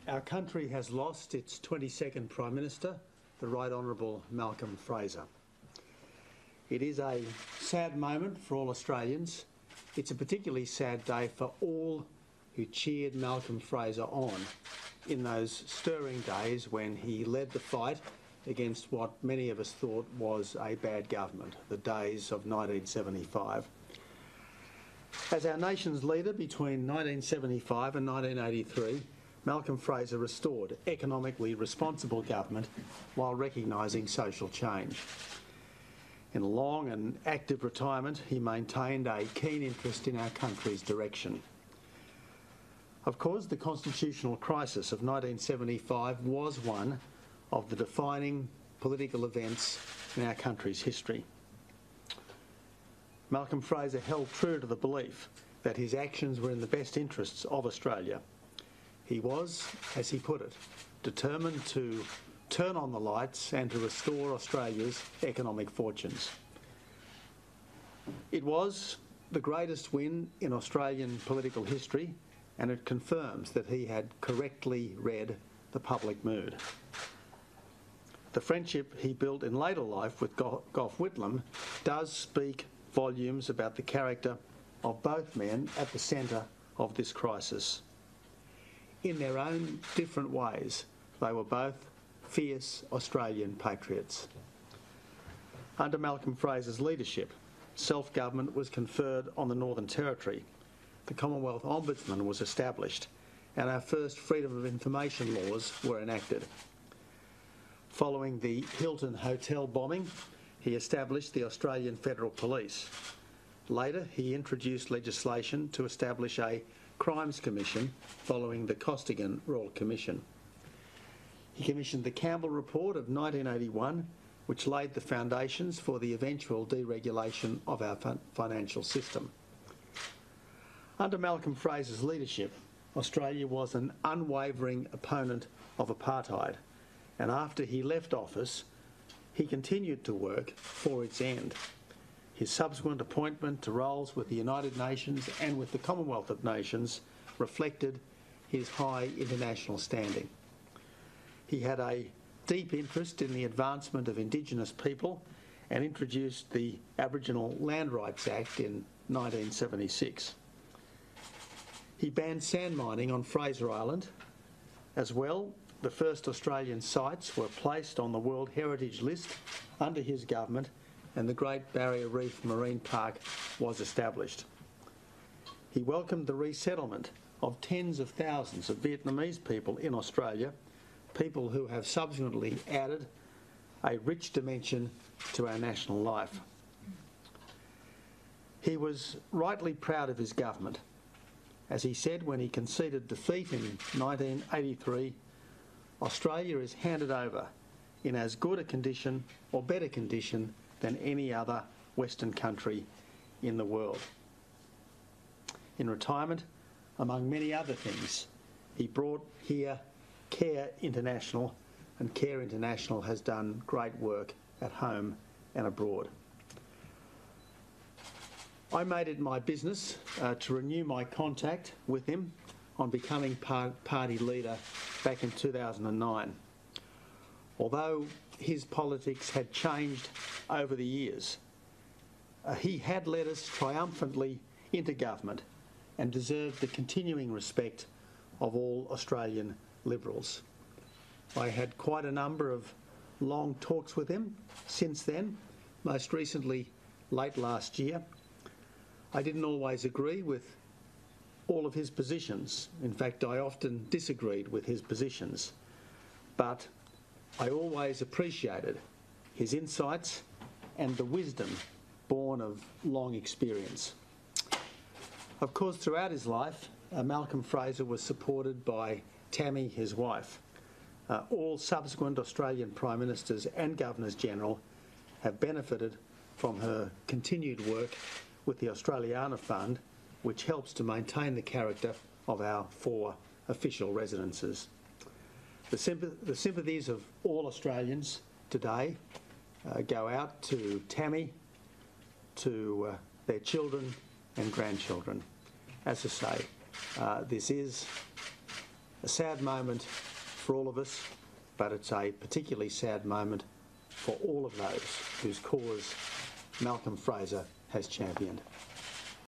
Our country has lost its 22nd Prime Minister, the Right Honourable Malcolm Fraser. It is a sad moment for all Australians. It's a particularly sad day for all who cheered Malcolm Fraser on in those stirring days when he led the fight against what many of us thought was a bad government, the days of 1975. As our nation's leader between 1975 and 1983, Malcolm Fraser restored economically responsible government while recognising social change. In a long and active retirement, he maintained a keen interest in our country's direction. Of course, the constitutional crisis of 1975 was one of the defining political events in our country's history. Malcolm Fraser held true to the belief that his actions were in the best interests of Australia. He was, as he put it, determined to turn on the lights and to restore Australia's economic fortunes. It was the greatest win in Australian political history, and it confirms that he had correctly read the public mood. The friendship he built in later life with Gough Whitlam does speak volumes about the character of both men at the centre of this crisis. In their own different ways, they were both fierce Australian patriots. Under Malcolm Fraser's leadership, self-government was conferred on the Northern Territory, the Commonwealth Ombudsman was established, and our first Freedom of Information laws were enacted. Following the Hilton Hotel bombing, he established the Australian Federal Police. Later, he introduced legislation to establish a Crimes Commission following the Costigan Royal Commission. He commissioned the Campbell Report of 1981, which laid the foundations for the eventual deregulation of our financial system. Under Malcolm Fraser's leadership, Australia was an unwavering opponent of apartheid, and after he left office, he continued to work for its end. His subsequent appointment to roles with the United Nations and with the Commonwealth of Nations reflected his high international standing. He had a deep interest in the advancement of Indigenous people and introduced the Aboriginal Land Rights Act in 1976. He banned sand mining on Fraser Island. As well, the first Australian sites were placed on the World Heritage List under his government, and the Great Barrier Reef Marine Park was established. He welcomed the resettlement of tens of thousands of Vietnamese people in Australia, people who have subsequently added a rich dimension to our national life. He was rightly proud of his government. As he said when he conceded defeat in 1983, Australia is handed over in as good a condition or better condition than any other Western country in the world. In retirement, among many other things, he brought here Care International, and Care International has done great work at home and abroad. I made it my business to renew my contact with him on becoming party leader back in 2009. Although his politics had changed over the years, he had led us triumphantly into government and deserved the continuing respect of all Australian Liberals. I had quite a number of long talks with him since then, most recently late last year. I didn't always agree with all of his positions. In fact, I often disagreed with his positions, but I always appreciated his insights and the wisdom born of long experience. Of course, throughout his life, Malcolm Fraser was supported by Tammy, his wife. All subsequent Australian Prime Ministers and Governors-General have benefited from her continued work with the Australiana Fund, which helps to maintain the character of our 4 official residences. The sympathies of all Australians today go out to Tammy, to their children and grandchildren. As I say, this is A sad moment for all of us, but it's a particularly sad moment for all of those whose cause Malcolm Fraser has championed.